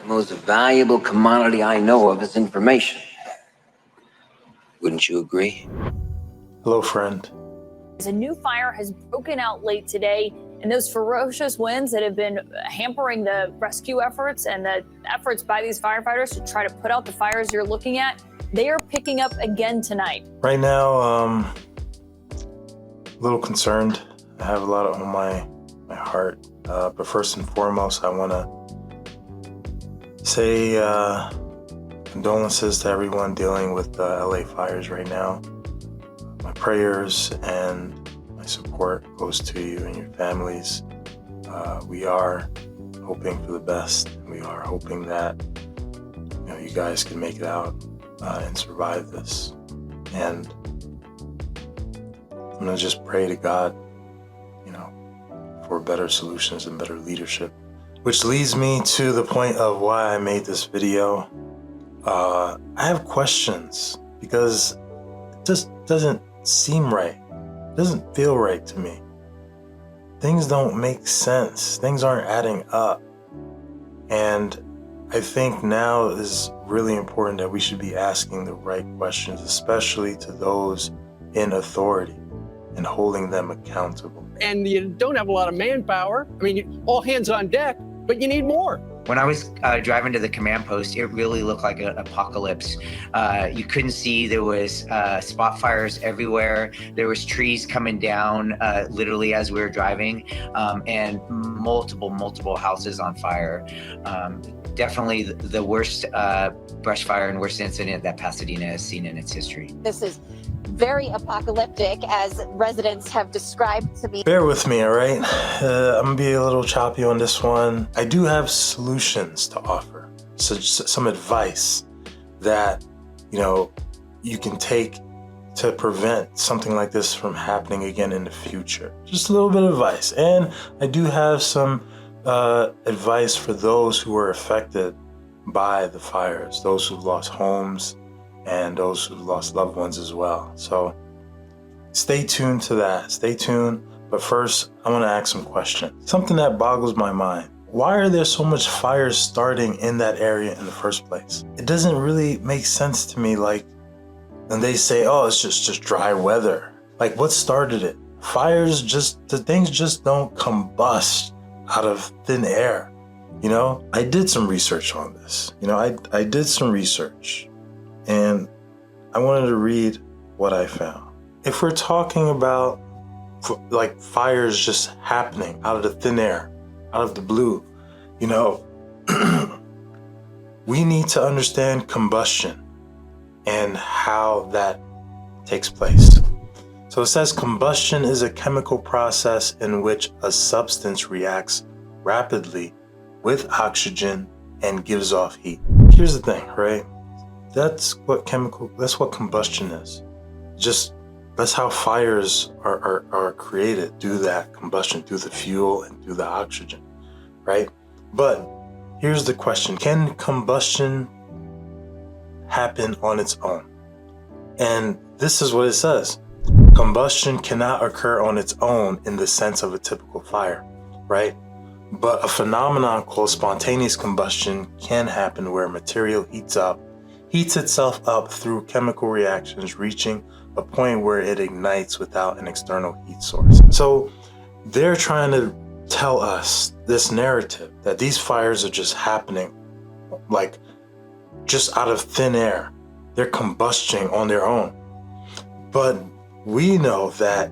The most valuable commodity I know of is information. Wouldn't you agree? Hello, friend. A new fire has broken out late today, and those ferocious winds that have been hampering the rescue efforts and the efforts by these firefighters to try to put out the fires you're looking at, they are picking up again tonight. Right now, a little concerned. I have a lot on my heart. But first and foremost, I want to say condolences to everyone dealing with the LA fires right now. My prayers and my support goes to you and your families. We are hoping for the best. We are hoping that you guys can make it out and survive this. And I'm gonna just pray to God, for better solutions and better leadership. Which leads me to the point of why I made this video. I have questions because it just doesn't seem right. It doesn't feel right to me. Things don't make sense. Things aren't adding up. And I think now is really important that we should be asking the right questions, especially to those in authority and holding them accountable. And you don't have a lot of manpower. I mean, all hands on deck, but you need more. When I was driving to the command post, it really looked like an apocalypse. You couldn't see. There was spot fires everywhere. There was trees coming down literally as we were driving, and multiple houses on fire. Definitely the worst brush fire and worst incident that Pasadena has seen in its history. This is very apocalyptic, as residents have described to me. Bear with me, all right? I'm gonna be a little choppy on this one. I do have solutions to offer, so some advice that you can take to prevent something like this from happening again in the future. Just a little bit of advice. And I do have some advice for those who were affected by the fires, those who've lost homes, and those who lost loved ones as well. So stay tuned to that, stay tuned. But first, I wanna ask some questions. Something that boggles my mind. Why are there so much fires starting in that area in the first place? It doesn't really make sense to me. And they say, oh, it's just dry weather. Like, what started it? Fires the things just don't combust out of thin air. I did some research on this. I did some research. And I wanted to read what I found. If we're talking about fires just happening out of the thin air, out of the blue, we need to understand combustion and how that takes place. So it says combustion is a chemical process in which a substance reacts rapidly with oxygen and gives off heat. Here's the thing, right? That's what combustion is. That's how fires are created, through that combustion, through the fuel and through the oxygen, right? But here's the question: can combustion happen on its own? And this is what it says: combustion cannot occur on its own in the sense of a typical fire, right? But a phenomenon called spontaneous combustion can happen where material heats itself up through chemical reactions, reaching a point where it ignites without an external heat source. So they're trying to tell us this narrative that these fires are just happening just out of thin air. They're combusting on their own. But we know that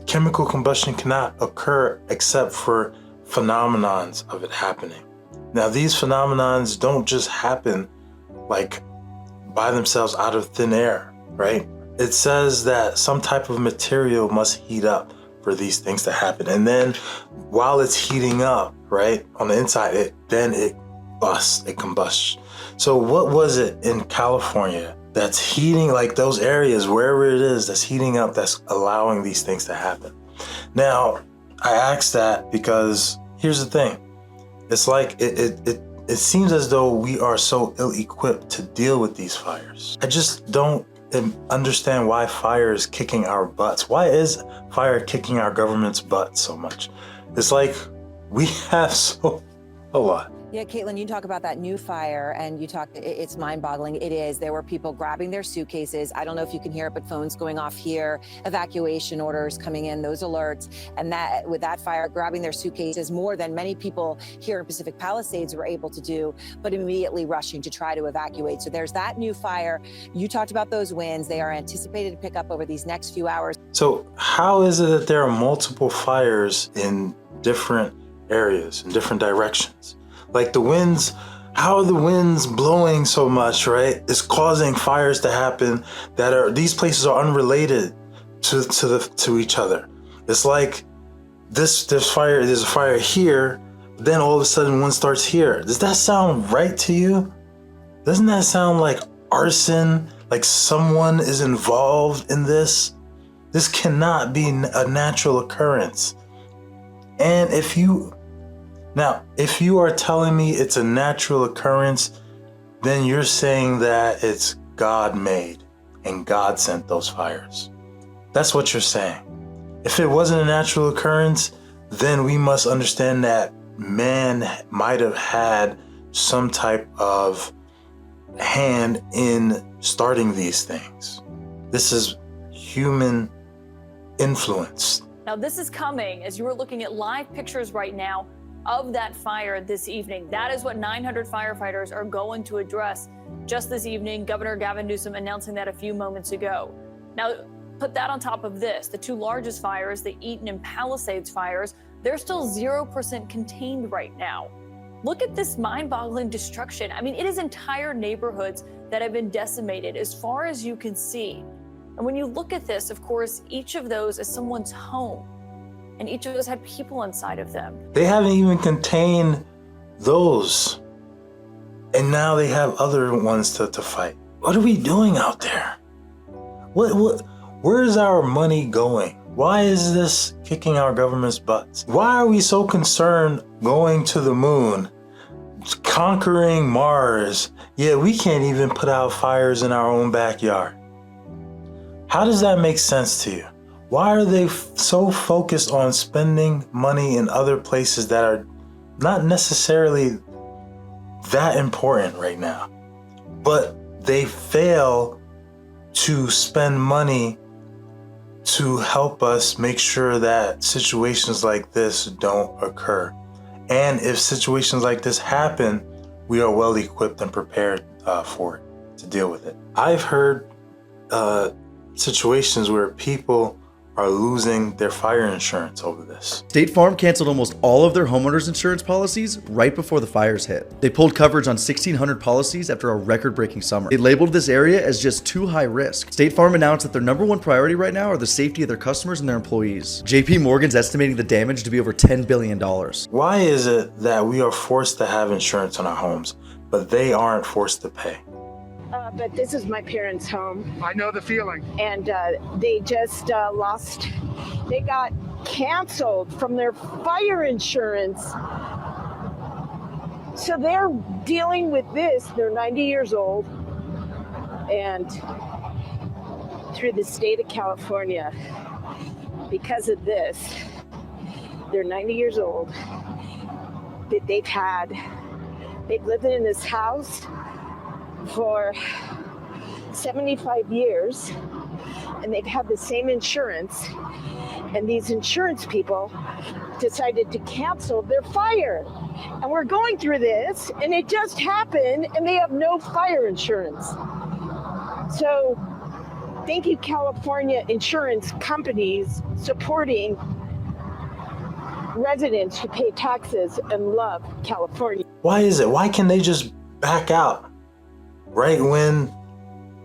chemical combustion cannot occur except for phenomenons of it happening. Now, these phenomenons don't just happen by themselves out of thin air, right? It says that some type of material must heat up for these things to happen. And then while it's heating up, right, on the inside, it busts, it combusts. So what was it in California that's heating, those areas, wherever it is, that's heating up, that's allowing these things to happen? Now, I ask that because here's the thing. It's it seems as though we are so ill-equipped to deal with these fires. I just don't understand why fire is kicking our butts. Why is fire kicking our government's butt so much? It's like we have a lot. Yeah, Caitlin, you talk about that new fire and you talk, it's mind boggling. It is. There were people grabbing their suitcases. I don't know if you can hear it, but phones going off here, evacuation orders coming in, those alerts. And that with that fire, grabbing their suitcases more than many people here in Pacific Palisades were able to do, but immediately rushing to try to evacuate. So there's that new fire. You talked about those winds. They are anticipated to pick up over these next few hours. So how is it that there are multiple fires in different areas, in different directions? Like the winds, how are the winds blowing so much, right? It's causing fires to happen that are, these places are unrelated to each other. It's like there's a fire here, then all of a sudden one starts here. Does that sound right to you? Doesn't that sound like arson? Like someone is involved in this? This cannot be a natural occurrence. And if you are telling me it's a natural occurrence, then you're saying that it's God-made and God sent those fires. That's what you're saying. If it wasn't a natural occurrence, then we must understand that man might have had some type of hand in starting these things. This is human influence. Now, this is coming as you were looking at live pictures right now of that fire this evening. That is what 900 firefighters are going to address just this evening. Governor Gavin Newsom announcing that a few moments ago. Now, put that on top of this. The two largest fires, the Eaton and Palisades fires, they're still 0% contained right now. Look at this mind-boggling destruction. I mean, it is entire neighborhoods that have been decimated as far as you can see. And when you look at this, of course, each of those is someone's home. And each of those had people inside of them. They haven't even contained those. And now they have other ones to fight. What are we doing out there? Where's our money going? Why is this kicking our government's butts? Why are we so concerned going to the moon, conquering Mars? Yeah, we can't even put out fires in our own backyard. How does that make sense to you? Why are they so focused on spending money in other places that are not necessarily that important right now? But they fail to spend money to help us make sure that situations like this don't occur. And if situations like this happen, we are well equipped and prepared for it, to deal with it. I've heard situations where people are losing their fire insurance over this. State Farm canceled almost all of their homeowners insurance policies right before the fires hit. They pulled coverage on 1,600 policies after a record-breaking summer. They labeled this area as just too high risk. State Farm announced that their number one priority right now are the safety of their customers and their employees. JP Morgan's estimating the damage to be over $10 billion. Why is it that we are forced to have insurance on our homes, but they aren't forced to pay? But this is my parents' home. I know the feeling. And they just they got canceled from their fire insurance. So they're dealing with this. They're 90 years old. And through the state of California, because of this, they're 90 years old. They've lived in this house for 75 years, and they've had the same insurance, and these insurance people decided to cancel their fire. And we're going through this, and it just happened, and they have no fire insurance. So thank you, California insurance companies, supporting residents who pay taxes and love California. Why is it? Why can they just back out right when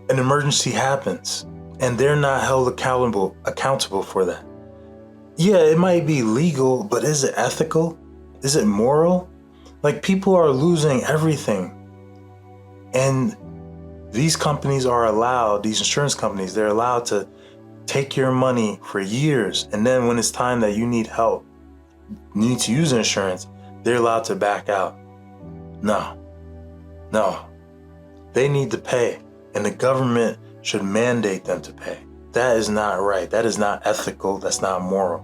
an emergency happens and they're not held accountable for that? Yeah, it might be legal, but is it ethical? Is it moral? Like, people are losing everything. And these companies are allowed, these insurance companies, they're allowed to take your money for years. And then when it's time that you need help, you need to use insurance, they're allowed to back out. No. They need to pay, and the government should mandate them to pay. That is not right. That is not ethical. That's not moral.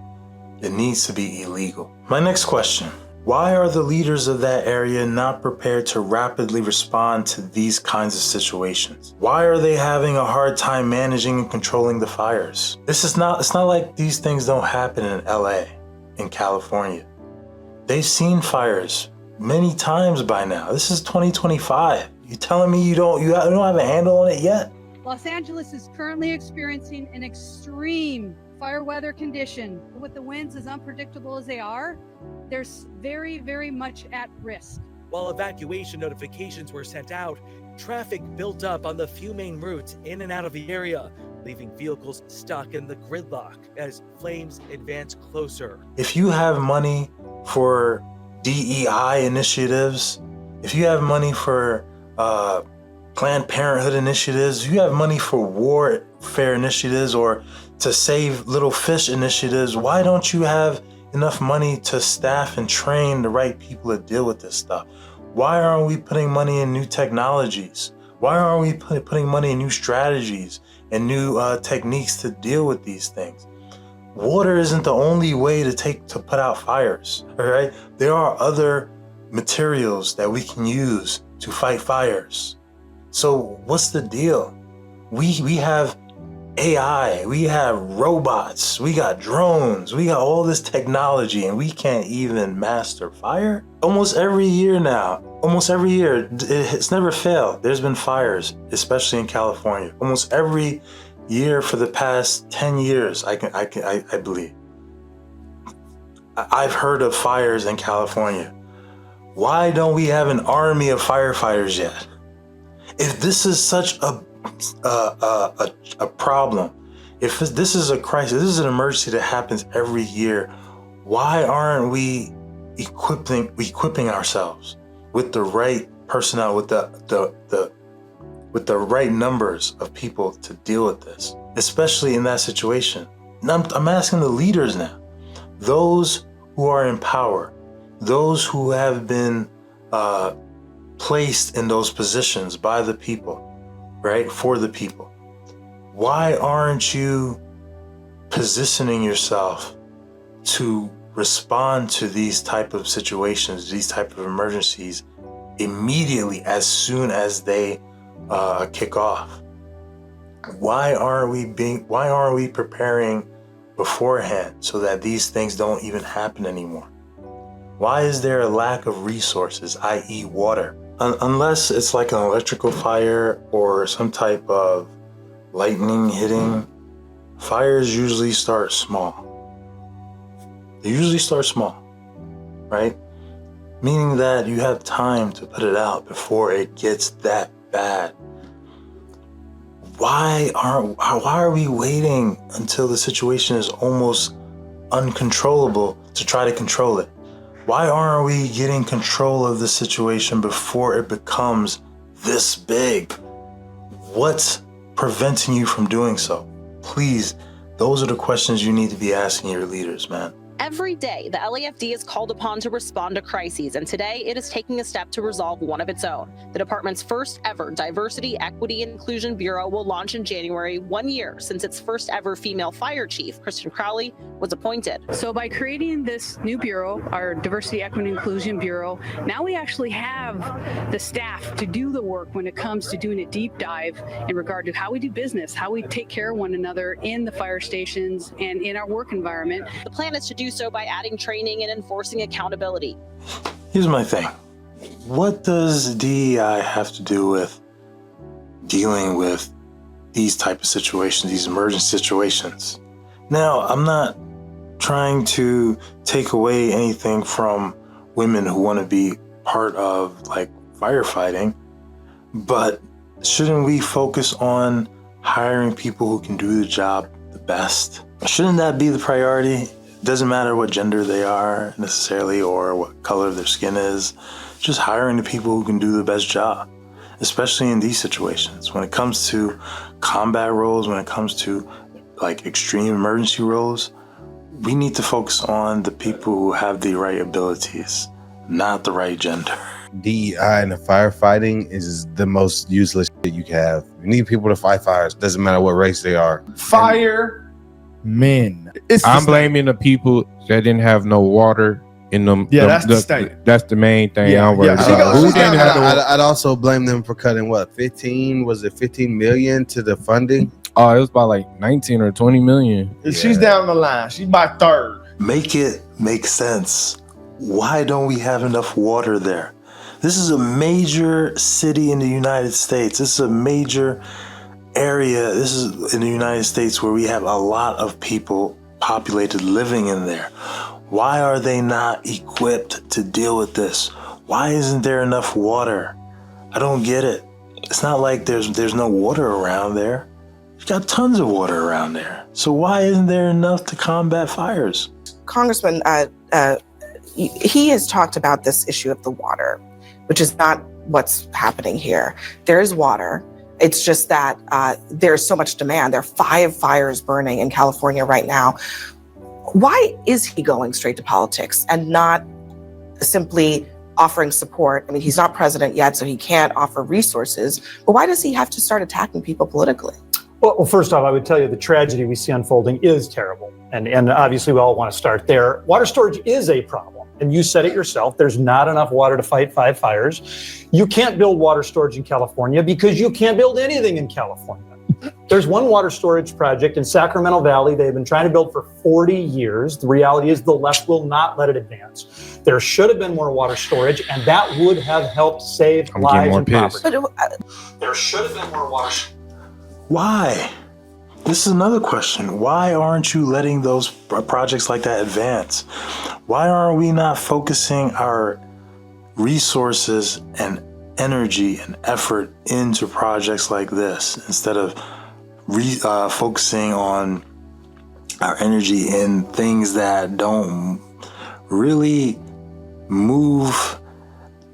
It needs to be illegal. My next question, Why are the leaders of that area not prepared to rapidly respond to these kinds of situations? Why are they having a hard time managing and controlling the fires? It's not like these things don't happen in LA, in California. They've seen fires many times by now. This is 2025. You telling me you don't have a handle on it yet? Los Angeles is currently experiencing an extreme fire weather condition. With the winds as unpredictable as they are, there's very, very much at risk. While evacuation notifications were sent out, traffic built up on the few main routes in and out of the area, leaving vehicles stuck in the gridlock as flames advance closer. If you have money for DEI initiatives, if you have money for Planned Parenthood initiatives, if you have money for warfare initiatives or to save little fish initiatives, why don't you have enough money to staff and train the right people to deal with this stuff? Why aren't we putting money in new technologies? Why aren't we putting money in new strategies and new techniques to deal with these things? Water isn't the only way to put out fires, all right? There are other materials that we can use to fight fires. So what's the deal? We have AI, we have robots, we got drones, we got all this technology, and we can't even master fire? Almost every year now, it's never failed. There's been fires, especially in California. Almost every year for the past 10 years, I believe. I've heard of fires in California. Why don't we have an army of firefighters yet? If this is such a problem, if this is a crisis, this is an emergency that happens every year, why aren't we equipping ourselves with the right personnel, with the right numbers of people to deal with this, especially in that situation? I'm asking the leaders now, those who are in power, those who have been placed in those positions by the people, right, for the people. Why aren't you positioning yourself to respond to these type of situations, these type of emergencies immediately as soon as they kick off? Why aren't we preparing beforehand so that these things don't even happen anymore? Why is there a lack of resources, i.e. water? Unless it's like an electrical fire or some type of lightning hitting, fires usually start small. They usually start small, right? Meaning that you have time to put it out before it gets that bad. Why are we waiting until the situation is almost uncontrollable to try to control it? Why aren't we getting control of the situation before it becomes this big? What's preventing you from doing so? Please, those are the questions you need to be asking your leaders, man. Every day, the LAFD is called upon to respond to crises, and today it is taking a step to resolve one of its own. The department's first ever Diversity, Equity, and Inclusion Bureau will launch in January, 1 year since its first ever female fire chief, Kristen Crowley, was appointed. So by creating this new bureau, our Diversity, Equity, and Inclusion Bureau, now we actually have the staff to do the work when it comes to doing a deep dive in regard to how we do business, how we take care of one another in the fire stations and in our work environment. The plan is to do so by adding training and enforcing accountability. Here's my thing. What does DEI have to do with dealing with these type of situations, these emergency situations? Now, I'm not trying to take away anything from women who want to be part of like firefighting, but shouldn't we focus on hiring people who can do the job the best? Shouldn't that be the priority? It doesn't matter what gender they are necessarily or what color their skin is, just hiring the people who can do the best job, especially in these situations. When it comes to combat roles, when it comes to like extreme emergency roles, we need to focus on the people who have the right abilities, not the right gender. DEI and the firefighting is the most useless shit you can have. You need people to fight fires. Doesn't matter what race they are. Fire men. I'm blaming the people that didn't have no water in them. Yeah, that's the state. That's the main thing I'm worried she about. goes- Who she's didn't down have the- I'd also blame them for cutting what 15 million to the funding. Oh, it was about like 19 or 20 million. She's down the line. She's my third. Make it make sense. Why don't we have enough water there? This is a major city in the United States. This is a major area. This is in the United States where we have a lot of people populated living in there. Why are they not equipped to deal with this? Why isn't there enough water? I don't get it. It's not like there's no water around there. You've got tons of water around there. So why isn't there enough to combat fires? Congressman, he has talked about this issue of the water, which is not what's happening here. There is water. It's just that there's so much demand. There are 5 fires burning in California right now. Why is he going straight to politics and not simply offering support? I mean, he's not president yet, so he can't offer resources. But why does he have to start attacking people politically? Well, first off, I would tell you the tragedy we see unfolding is terrible. And obviously we all want to start there. Water storage is a problem. And you said it yourself, there's not enough water to fight 5 fires. You can't build water storage in California because you can't build anything in California. There's one water storage project in Sacramento Valley they've been trying to build for 40 years. The reality is the left will not let it advance. There should have been more water storage, and that would have helped save lives and property. There should have been more water storage. Why? This is another question. Why aren't you letting those projects like that advance? Why aren't we not focusing our resources and energy and effort into projects like this instead of focusing on our energy in things that don't really move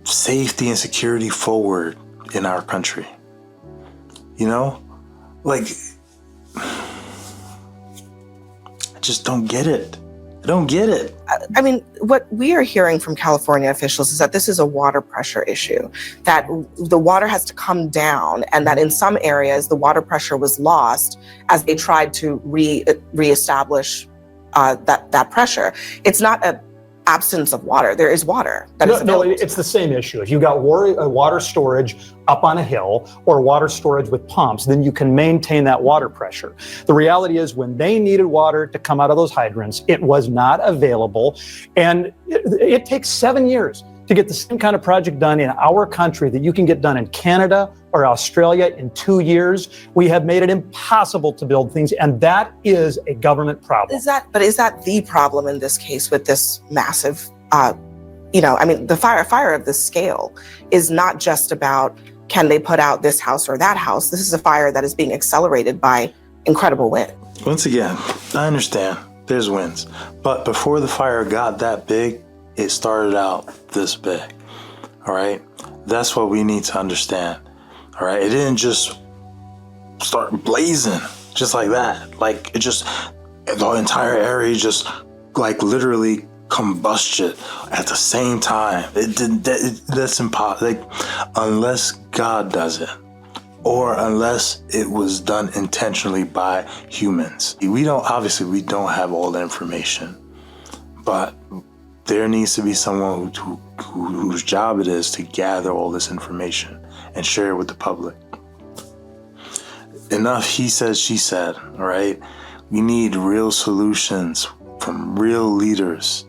safety and security forward in our country? You know, like, I just don't get it. I don't get it. I mean, what we are hearing from California officials is that this is a water pressure issue, that the water has to come down, and that in some areas the water pressure was lost as they tried to reestablish that pressure. It's not a absence of water. There is water. No, it's the same issue. If you got water storage up on a hill or water storage with pumps, then you can maintain that water pressure. The reality is when they needed water to come out of those hydrants, it was not available. And it takes 7 years to get the same kind of project done in our country that you can get done in Canada or Australia in 2 years. We have made it impossible to build things, and that is a government problem. Is that the problem in this case with this massive, the fire of this scale is not just about can they put out this house or that house. This is a fire that is being accelerated by incredible wind. Once again, I understand there's winds, but before the fire got that big, it started out this big. All right, that's what we need to understand. All right, it didn't just start blazing just like that. Like the entire area just like literally combusted at the same time. It didn't. That's impossible. Like, unless God does it, or unless it was done intentionally by humans. We don't have all the information, but there needs to be someone whose job it is to gather all this information and share it with the public. Enough he said, she said, all right? We need real solutions from real leaders,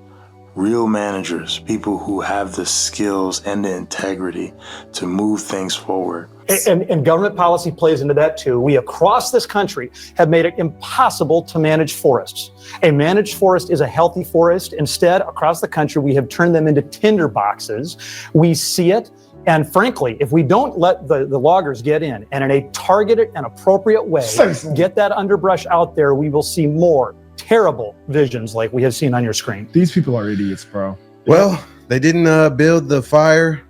real managers, people who have the skills and the integrity to move things forward. And government policy plays into that too. We across this country have made it impossible to manage forests. A managed forest is a healthy forest. Instead, across the country, we have turned them into tinder boxes. We see it. And frankly, if we don't let the loggers get in and in a targeted and appropriate way, get that underbrush out there, we will see more terrible visions like we have seen on your screen. These people are idiots, bro. Well, they didn't build the fires,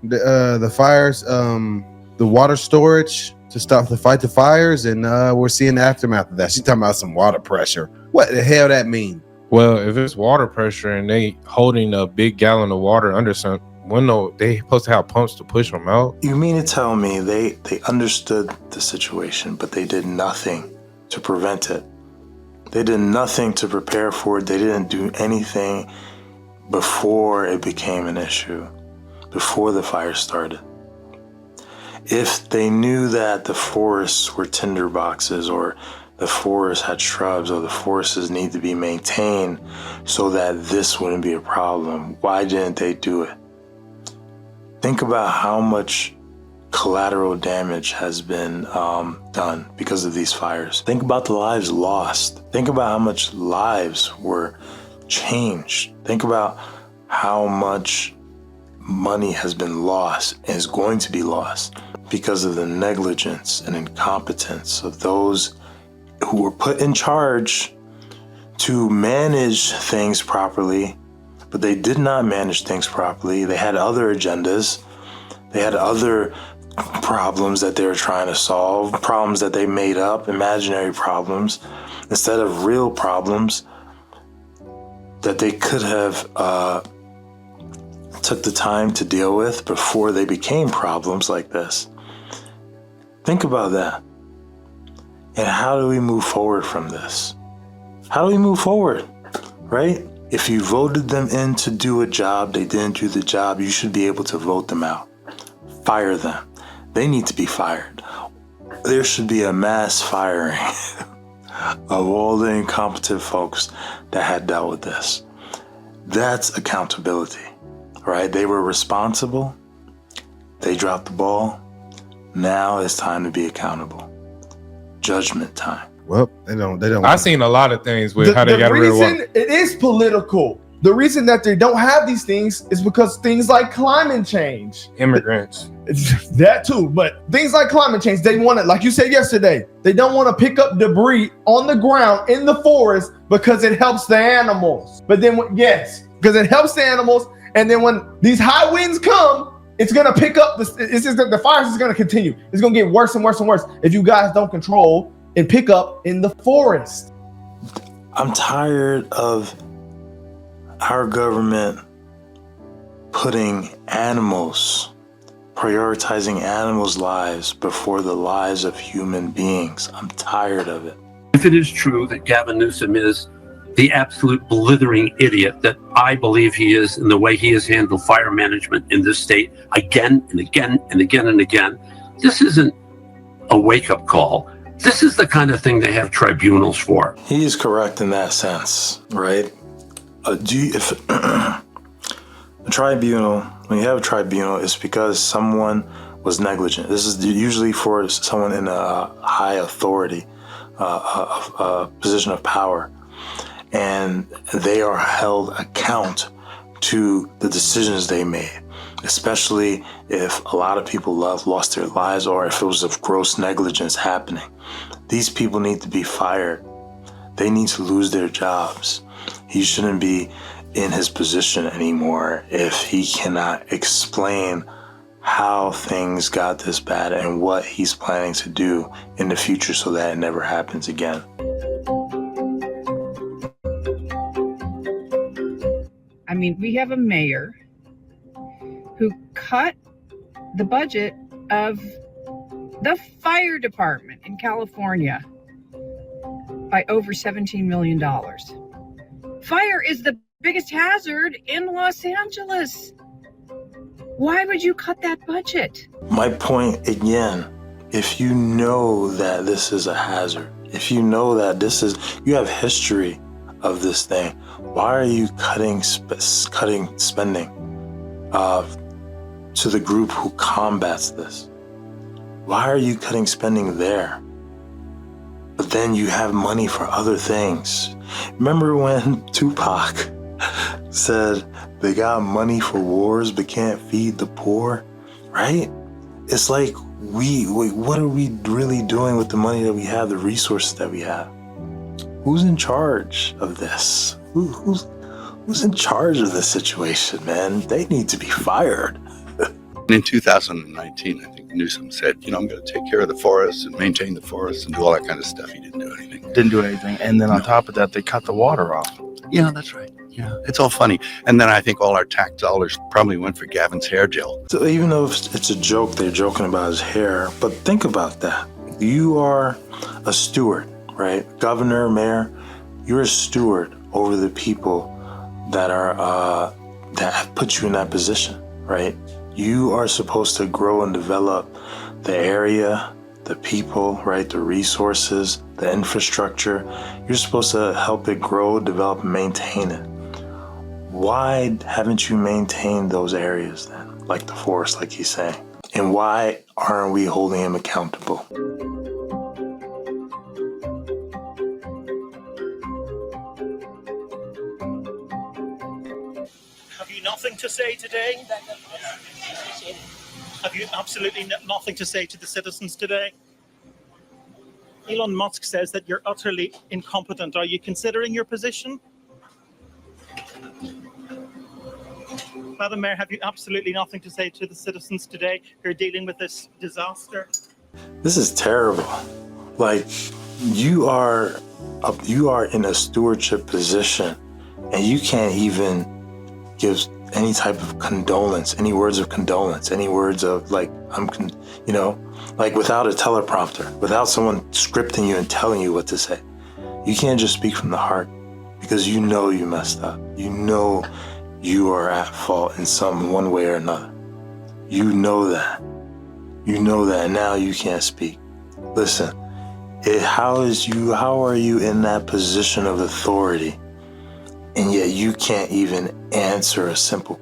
the water storage to fight the fires, and we're seeing the aftermath of that. She's talking about some water pressure. What the hell that mean? Well, if it's water pressure and they holding a big gallon of water under some window, they supposed to have pumps to push them out. You mean to tell me they understood the situation, but they did nothing to prevent it? They did nothing to prepare for it. They didn't do anything before it became an issue, before the fire started. If they knew that the forests were tinder boxes, or the forest had shrubs, or the forests need to be maintained so that this wouldn't be a problem, why didn't they do it? Think about how much collateral damage has been done because of these fires. Think about the lives lost. Think about how much lives were changed. Think about how much money has been lost and is going to be lost because of the negligence and incompetence of those who were put in charge to manage things properly, but they did not manage things properly. They had other agendas. They had other problems that they were trying to solve, problems that they made up, imaginary problems, instead of real problems that they could have took the time to deal with before they became problems like this. Think about that. And how do we move forward from this? How do we move forward, right? If you voted them in to do a job, they didn't do the job, you should be able to vote them out. Fire them. They need to be fired. There should be a mass firing of all the incompetent folks that had dealt with this. That's accountability, right? They were responsible. They dropped the ball. Now it's time to be accountable. Judgment time. Well, they don't. I've seen a lot of things with how they got rid of water. It is political. The reason that they don't have these things is because things like climate change. Immigrants. That too, but things like climate change, they want to, like you said yesterday, they don't want to pick up debris on the ground in the forest because it helps the animals. But then, because it helps the animals, and then when these high winds come, it's gonna pick up. The fires is gonna continue. It's gonna get worse and worse and worse if you guys don't control and pick up in the forest. I'm tired of our government putting prioritizing animals' lives before the lives of human beings. I'm tired of it. If it is true that Gavin Newsom is the absolute blithering idiot that I believe he is in the way he has handled fire management in this state again and again and again and again, this isn't a wake-up call. This is the kind of thing they have tribunals for. He is correct in that sense, right? If a tribunal, when you have a tribunal, it's because someone was negligent. This is usually for someone in a high authority, a position of power, and they are held account to the decisions they made, especially if a lot of people lost their lives or if it was of gross negligence happening. These people need to be fired. They need to lose their jobs. He shouldn't be in his position anymore if he cannot explain how things got this bad and what he's planning to do in the future so that it never happens again. I mean, we have a mayor who cut the budget of the fire department in California by over $17 million. Fire is the biggest hazard in Los Angeles. Why would you cut that budget? My point again, if you know that this is a hazard, if you know that you have history of this thing, why are you cutting spending to the group who combats this? Why are you cutting spending there? But then you have money for other things. Remember when Tupac said they got money for wars but can't feed the poor, right? It's like what are we really doing with the money that we have, the resources that we have? Who's in charge of this? Who's in charge of this situation, man? They need to be fired. In 2019, I think Newsom said, I'm going to take care of the forests and maintain the forests and do all that kind of stuff. He didn't do anything. Didn't do anything. And then on top of that, they cut the water off. Yeah, that's right. Yeah, it's all funny. And then I think all our tax dollars probably went for Gavin's hair gel. So even though it's a joke, they're joking about his hair, but think about that. You are a steward, right? Governor, mayor, you're a steward over the people that are that have put you in that position, right? You are supposed to grow and develop the area, the people, right? The resources, the infrastructure. You're supposed to help it grow, develop, and maintain it. Why haven't you maintained those areas then? Like the forest, like he's saying. And why aren't we holding him accountable? Have you nothing to say today? Have you absolutely nothing to say to the citizens today? Elon Musk says that you're utterly incompetent. Are you considering your position? Madam Mayor, have you absolutely nothing to say to the citizens today who are dealing with this disaster? This is terrible. Like, you are in a stewardship position, and you can't even give any type of condolence, any words of condolence, any words of like, like without a teleprompter, without someone scripting you and telling you what to say. You can't just speak from the heart because you know you messed up. You know you are at fault in one way or another. You know that. You know that, and now you can't speak. Listen, how are you in that position of authority, and yet you can't even answer a simple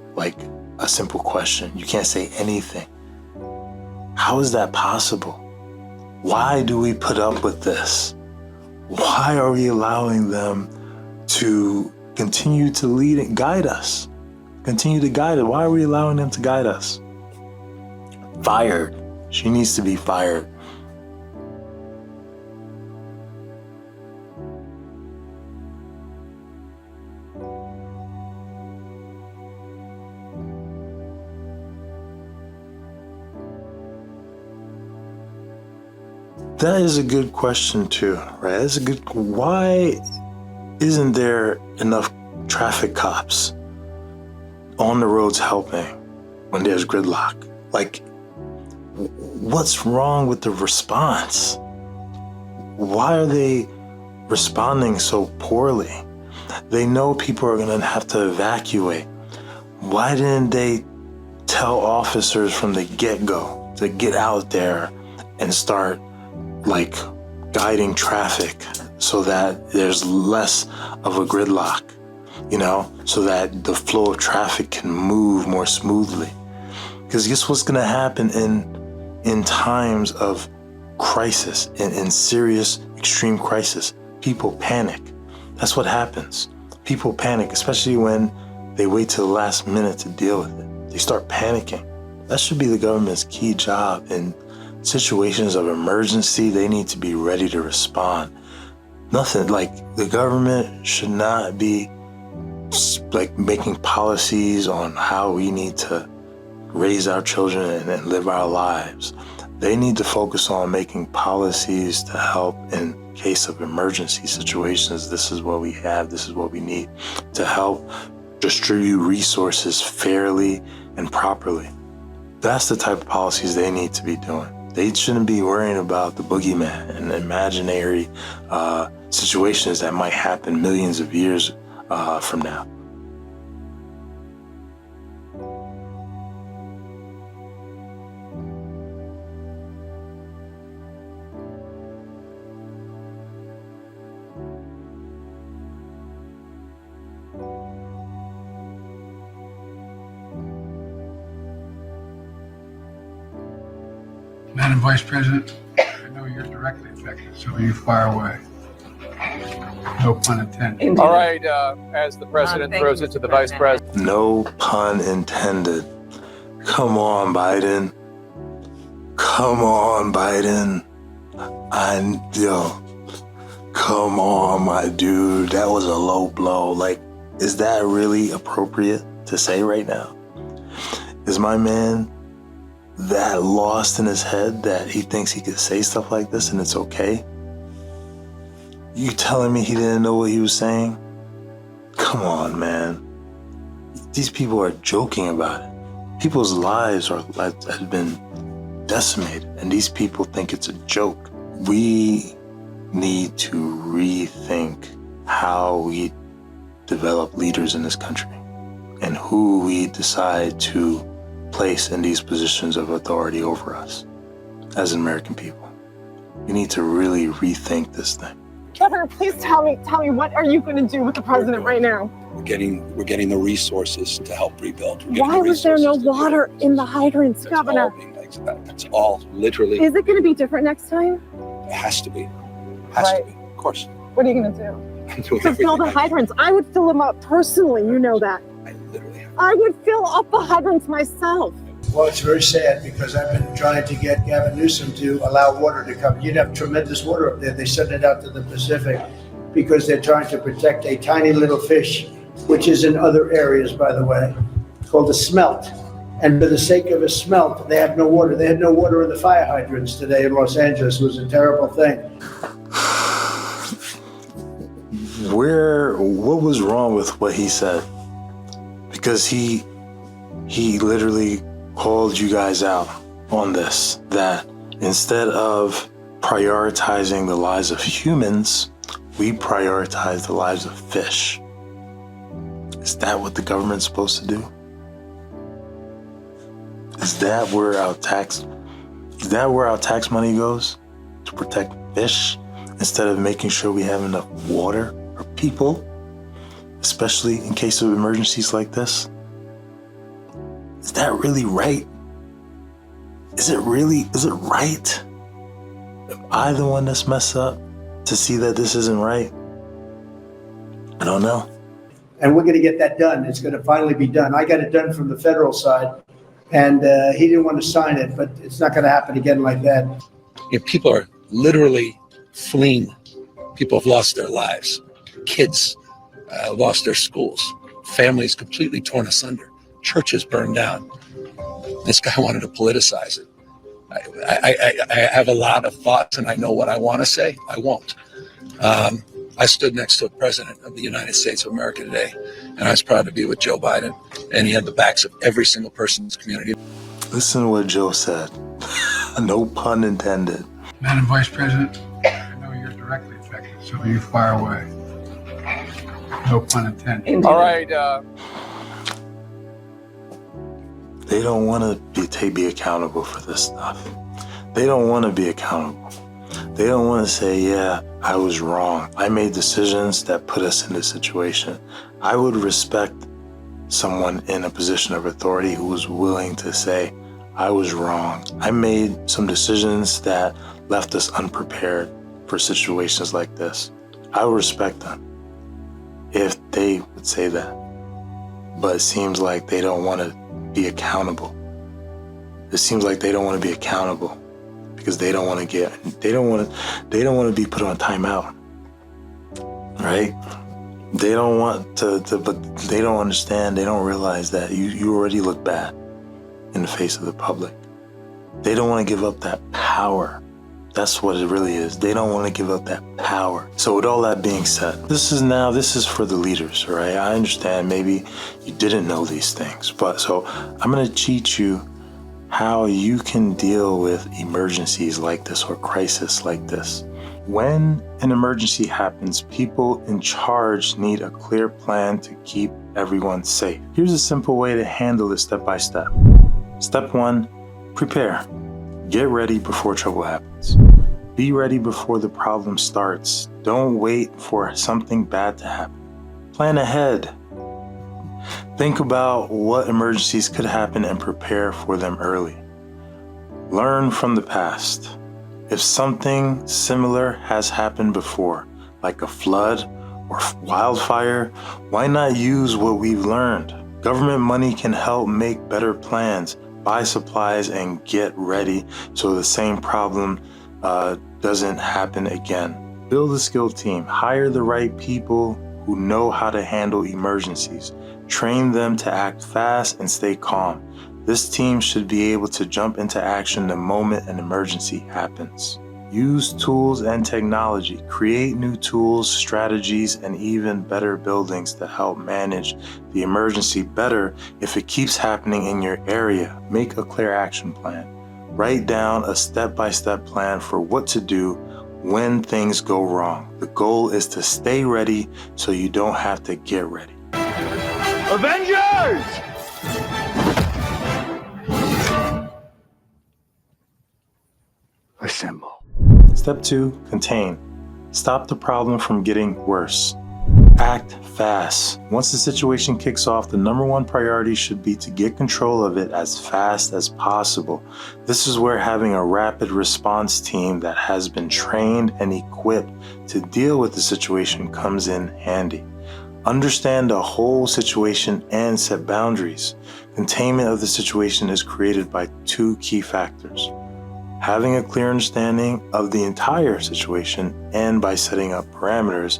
question? You can't say anything. How is that possible? Why do we put up with this? Why are we allowing them to continue to lead and guide us? Continue to guide us. Why are we allowing them to guide us? Fired. She needs to be fired. That is a good question too, right? That's a good. Why isn't there enough traffic cops on the roads helping when there's gridlock? Like, what's wrong with the response? Why are they responding so poorly? They know people are gonna have to evacuate. Why didn't they tell officers from the get-go to get out there and start like guiding traffic so that there's less of a gridlock, so that the flow of traffic can move more smoothly? Because guess what's going to happen in times of crisis, in serious, extreme crisis? People panic. That's what happens. People panic, especially when they wait till the last minute to deal with it. They start panicking. That should be the government's key job. In situations of emergency, they need to be ready to respond. Nothing like the government should not be like making policies on how we need to raise our children and live our lives. They need to focus on making policies to help in case of emergency situations. This is what we have. This is what we need to help distribute resources fairly and properly. That's the type of policies they need to be doing. They shouldn't be worrying about the boogeyman and imaginary situations that might happen millions of years from now. Madam Vice President, I know you're directly affected, so you fire away. No pun intended. All right, as the president throws it to the vice president. No pun intended. Come on, Biden. Come on, Biden. Come on, my dude. That was a low blow. Like, is that really appropriate to say right now? Is my man that lost in his head that he thinks he could say stuff like this and it's okay? You telling me he didn't know what he was saying? Come on, man. These people are joking about it. People's lives have been decimated, and these people think it's a joke. We need to rethink how we develop leaders in this country and who we decide to place in these positions of authority over us as American people. We need to really rethink this thing. Governor, please tell me, what are you going to do with the president right now? We're getting the resources to help rebuild. Why was there no water in the hydrants, Governor? It's all literally. Is it going to be different next time? It has to be. Has to be. Of course. What are you going to do? I'm doing To fill the hydrants. I would fill them up personally. You know that. I would fill up the hydrants myself. Well, it's very sad because I've been trying to get Gavin Newsom to allow water to come. You'd have tremendous water up there. They send it out to the Pacific because they're trying to protect a tiny little fish, which is in other areas, by the way, called a smelt. And for the sake of a smelt, they have no water. They had no water in the fire hydrants today in Los Angeles. It was a terrible thing. What was wrong with what he said? Because he literally called you guys out on this, that instead of prioritizing the lives of humans, we prioritize the lives of fish. Is that what the government's supposed to do? Is that where our tax money goes? To protect fish instead of making sure we have enough water for people, especially in case of emergencies like this? Is that really right? Is it right? Am I the one that's messed up to see that this isn't right? I don't know. And we're going to get that done. It's going to finally be done. I got it done from the federal side, and he didn't want to sign it, but it's not going to happen again like that. People are literally fleeing. People have lost their lives. Kids lost their schools. Families completely torn asunder. Churches burned down. This guy wanted to politicize it. I have a lot of thoughts and I know what I want to say. I won't. I stood next to a president of the United States of America today, and I was proud to be with Joe Biden, and he had the backs of every single person in his community. Listen to what Joe said. No pun intended. Madam Vice President, I know you're directly affected, so you fire away. No pun intended. All right. They don't want to be accountable for this stuff. They don't want to be accountable. They don't want to say, yeah, I was wrong. I made decisions that put us in this situation. I would respect someone in a position of authority who was willing to say, I was wrong. I made some decisions that left us unprepared for situations like this. I would respect them if they would say that. But it seems like they don't want to be accountable. It seems like they don't want to be accountable because they don't want to be put on timeout, right? They don't want to, but they don't understand. They don't realize that you already look bad in the face of the public. They don't want to give up that power. That's what it really is. They don't want to give up that power. So with all that being said, this is for the leaders, right? I understand maybe you didn't know these things, but so I'm going to teach you how you can deal with emergencies like this or crisis like this. When an emergency happens, people in charge need a clear plan to keep everyone safe. Here's a simple way to handle this step by step. Step 1, prepare. Get ready before trouble happens. Be ready before the problem starts. Don't wait for something bad to happen. Plan ahead. Think about what emergencies could happen and prepare for them early. Learn from the past. If something similar has happened before, like a flood or wildfire, why not use what we've learned? Government money can help make better plans, buy supplies, and get ready so the same problem doesn't happen again. Build a skilled team. Hire the right people who know how to handle emergencies. Train them to act fast and stay calm. This team should be able to jump into action the moment an emergency happens. Use tools and technology. Create new tools, strategies, and even better buildings to help manage the emergency better if it keeps happening in your area. Make a clear action plan. Write down a step-by-step plan for what to do when things go wrong. The goal is to stay ready so you don't have to get ready. Avengers! Assemble. Step 2, contain. Stop the problem from getting worse. Act fast. Once the situation kicks off, the number one priority should be to get control of it as fast as possible. This is where having a rapid response team that has been trained and equipped to deal with the situation comes in handy. Understand the whole situation and set boundaries. Containment of the situation is created by 2 key factors: having a clear understanding of the entire situation and by setting up parameters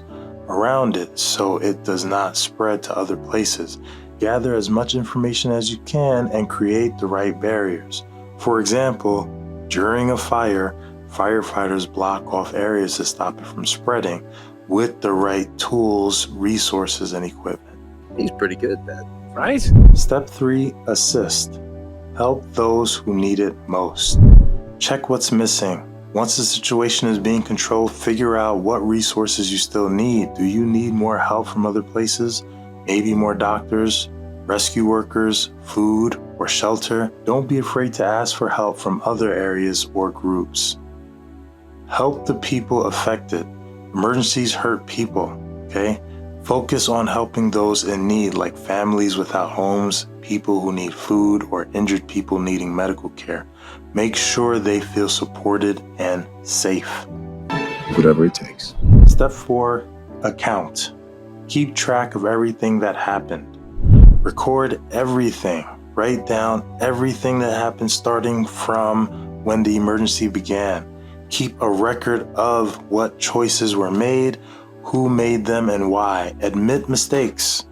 around it so it does not spread to other places. Gather as much information as you can and create the right barriers. For example, during a fire, firefighters block off areas to stop it from spreading with the right tools, resources, and equipment. He's pretty good at that, right? Step 3, assist. Help those who need it most. Check what's missing. Once the situation is being controlled, figure out what resources you still need. Do you need more help from other places? Maybe more doctors, rescue workers, food, or shelter? Don't be afraid to ask for help from other areas or groups. Help the people affected. Emergencies hurt people, okay? Focus on helping those in need, like families without homes, people who need food, or injured people needing medical care. Make sure they feel supported and safe. Whatever it takes. Step 4, account. Keep track of everything that happened. Record everything. Write down everything that happened starting from when the emergency began. Keep a record of what choices were made, who made them, and why. Admit mistakes.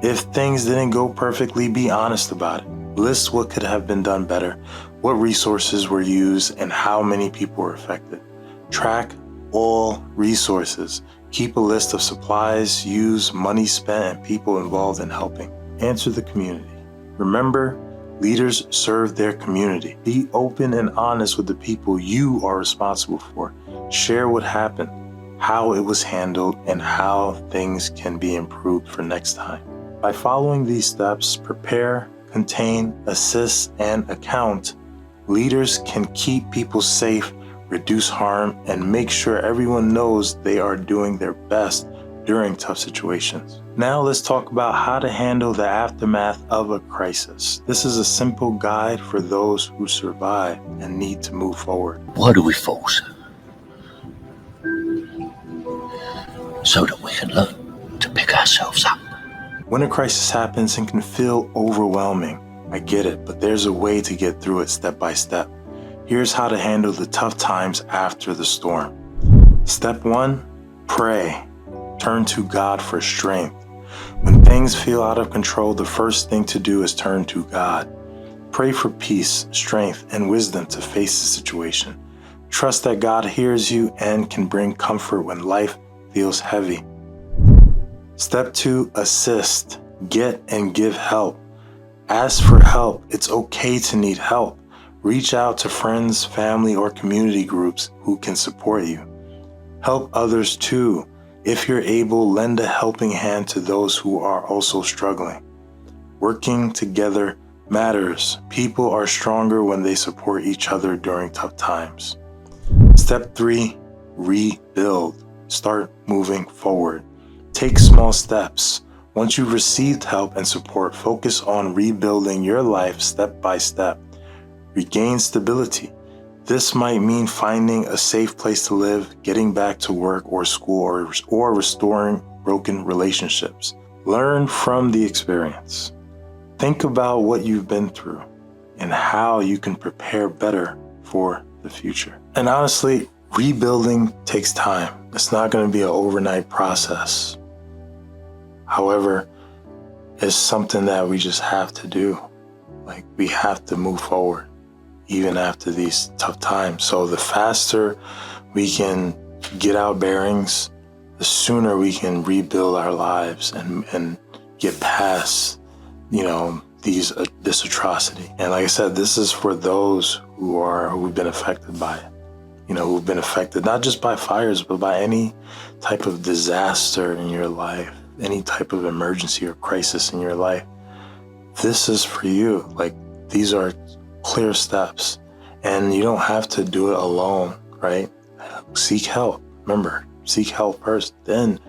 If things didn't go perfectly, be honest about it. List what could have been done better, what resources were used, and how many people were affected. Track all resources. Keep a list of supplies used, money spent, and people involved in helping. Answer the community. Remember, leaders serve their community. Be open and honest with the people you are responsible for. Share what happened, how it was handled, and how things can be improved for next time. By following these steps, prepare, contain, assist, and account, leaders can keep people safe, reduce harm, and make sure everyone knows they are doing their best during tough situations. Now let's talk about how to handle the aftermath of a crisis. This is a simple guide for those who survive and need to move forward. Why do we force? So that we can learn to pick ourselves up. When a crisis happens, it can feel overwhelming. I get it, but there's a way to get through it step by step. Here's how to handle the tough times after the storm. Step 1, pray. Turn to God for strength. When things feel out of control, the first thing to do is turn to God. Pray for peace, strength, and wisdom to face the situation. Trust that God hears you and can bring comfort when life feels heavy. Step 2, assist. Get and give help. Ask for help. It's okay to need help. Reach out to friends, family, or community groups who can support you. Help others too. If you're able, lend a helping hand to those who are also struggling. Working together matters. People are stronger when they support each other during tough times. Step 3, rebuild. Start moving forward. Take small steps. Once you've received help and support, focus on rebuilding your life step by step. Regain stability. This might mean finding a safe place to live, getting back to work or school, or restoring broken relationships. Learn from the experience. Think about what you've been through and how you can prepare better for the future. And honestly, rebuilding takes time. It's not going to be an overnight process. However, it's something that we just have to do. Like, we have to move forward even after these tough times. So the faster we can get our bearings, the sooner we can rebuild our lives and get past, this atrocity. And like I said, this is for those who've been affected by it. who've been affected, not just by fires, but by any type of disaster in your life, any type of emergency or crisis in your life. This is for you. Like, these are clear steps, and you don't have to do it alone, right? Seek help. Remember, seek help first. Then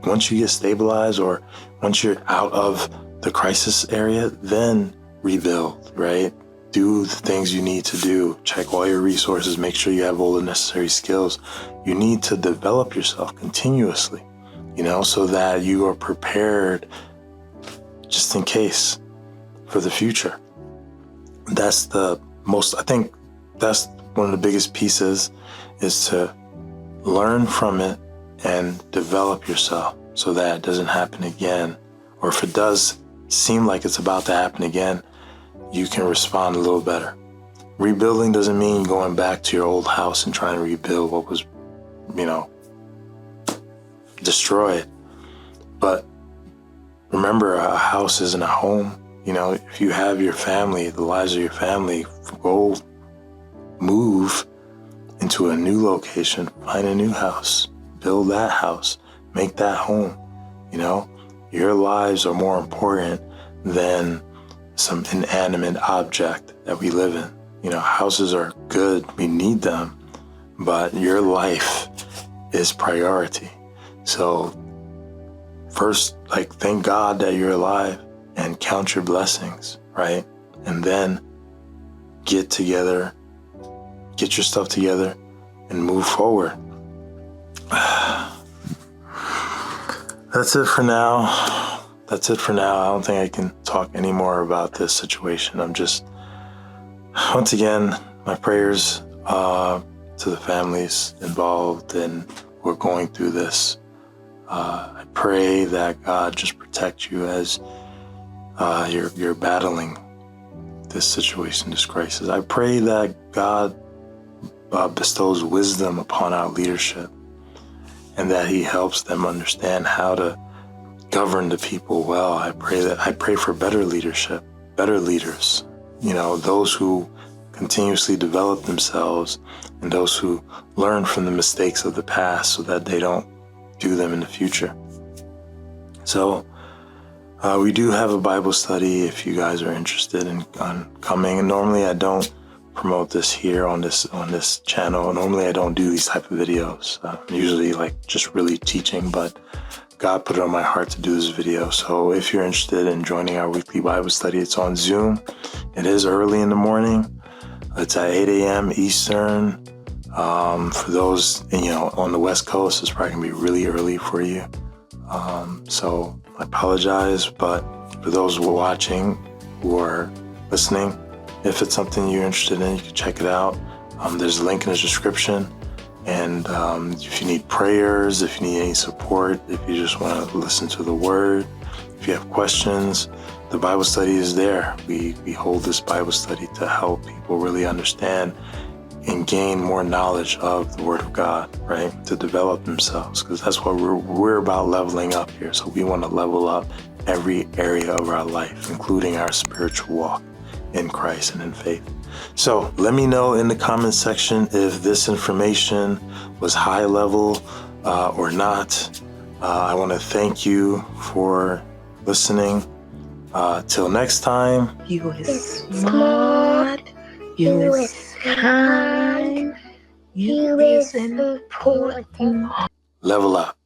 once you get stabilized, or once you're out of the crisis area, then rebuild, right? Do the things you need to do. Check all your resources. Make sure you have all the necessary skills. You need to develop yourself continuously, so that you are prepared just in case for the future. That's I think that's one of the biggest pieces, is to learn from it and develop yourself so that it doesn't happen again. Or if it does seem like it's about to happen again, you can respond a little better. Rebuilding doesn't mean going back to your old house and trying to rebuild what was, destroyed. But remember, a house isn't a home. If you have your family, the lives of your family, go move into a new location, find a new house, build that house, make that home. Your lives are more important than some inanimate object that we live in. Houses are good, we need them, but your life is priority. So first, thank God that you're alive and count your blessings, right? And then get together, get your stuff together, and move forward. That's it for now. I don't think I can talk any more about this situation. I'm just, once again, my prayers to the families involved and who are going through this. I pray that God just protect you as you're battling this situation, this crisis. I pray that God bestows wisdom upon our leadership, and that He helps them understand how to govern the people well. I pray for better leadership, better leaders, those who continuously develop themselves, and those who learn from the mistakes of the past so that they don't do them in the future. So we do have a Bible study if you guys are interested in coming. And normally I don't promote this here on this channel. Normally I don't do these type of videos. I'm usually just really teaching, but God put it on my heart to do this video. So if you're interested in joining our weekly Bible study, it's on Zoom. It is early in the morning. It's at 8 a.m. Eastern. For those, on the West Coast, it's probably gonna be really early for you. So I apologize, but for those who are watching, who are listening, if it's something you're interested in, you can check it out. There's a link in the description. And if you need prayers, if you need any support, if you just want to listen to the word, if you have questions, the Bible study is there. We hold this Bible study to help people really understand and gain more knowledge of the Word of God, right? To develop themselves, because that's what we're about, leveling up here. So we want to level up every area of our life, including our spiritual walk in Christ and in faith. So let me know in the comment section if this information was high level or not. I want to thank you for listening. Till next time. You is smart. You is kind. You is important. Level up.